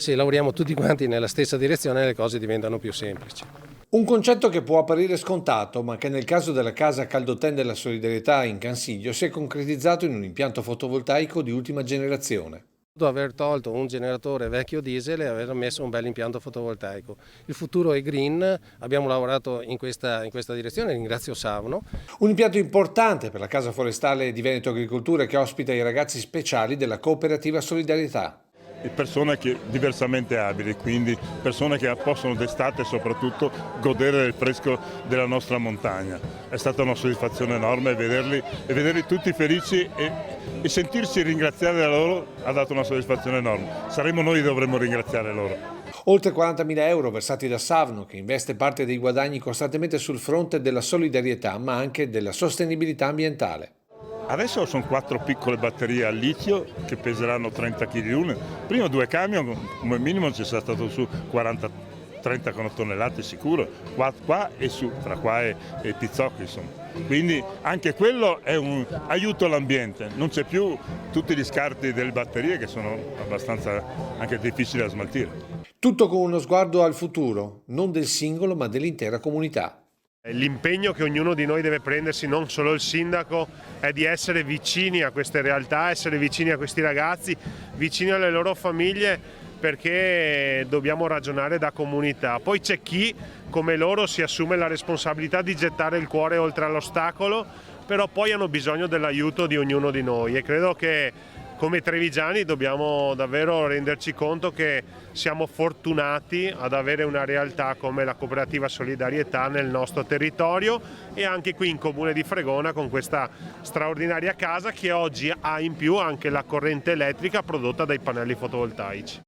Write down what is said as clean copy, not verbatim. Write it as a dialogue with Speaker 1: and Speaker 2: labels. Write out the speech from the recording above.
Speaker 1: se lavoriamo tutti quanti nella stessa direzione le cose diventano più semplici.
Speaker 2: Un concetto che può apparire scontato, ma che nel caso della casa Caldoten della Solidarietà in Cansiglio si è concretizzato in un impianto fotovoltaico di ultima generazione.
Speaker 1: Aver tolto un generatore vecchio diesel e aver messo un bel impianto fotovoltaico. Il futuro è green, abbiamo lavorato in questa direzione, ringrazio Savno.
Speaker 2: Un impianto importante per la Casa Forestale di Veneto Agricoltura che ospita i ragazzi speciali della cooperativa Solidarietà.
Speaker 3: Persone che diversamente abili, quindi persone che possono d'estate soprattutto godere del fresco della nostra montagna. È stata una soddisfazione enorme vederli tutti felici e sentirsi ringraziare da loro ha dato una soddisfazione enorme. Saremo noi che dovremmo ringraziare loro.
Speaker 2: Oltre 40.000 euro versati da Savno, che investe parte dei guadagni costantemente sul fronte della solidarietà ma anche della sostenibilità ambientale.
Speaker 3: Adesso sono 4 piccole batterie a litio che peseranno 30 kg l'una. Prima 2 camion, come minimo c'è stato su 30 tonnellate sicuro, qua e su, tra qua e Pizzocchi insomma. Quindi anche quello è un aiuto all'ambiente, non c'è più tutti gli scarti delle batterie che sono abbastanza anche difficili da smaltire.
Speaker 2: Tutto con uno sguardo al futuro, non del singolo ma dell'intera comunità.
Speaker 4: L'impegno che ognuno di noi deve prendersi, non solo il sindaco, è di essere vicini a queste realtà, essere vicini a questi ragazzi, vicini alle loro famiglie, perché dobbiamo ragionare da comunità. Poi c'è chi, come loro, si assume la responsabilità di gettare il cuore oltre all'ostacolo, però poi hanno bisogno dell'aiuto di ognuno di noi e credo che come trevigiani dobbiamo davvero renderci conto che siamo fortunati ad avere una realtà come la cooperativa Solidarietà nel nostro territorio e anche qui in comune di Fregona con questa straordinaria casa che oggi ha in più anche la corrente elettrica prodotta dai pannelli fotovoltaici.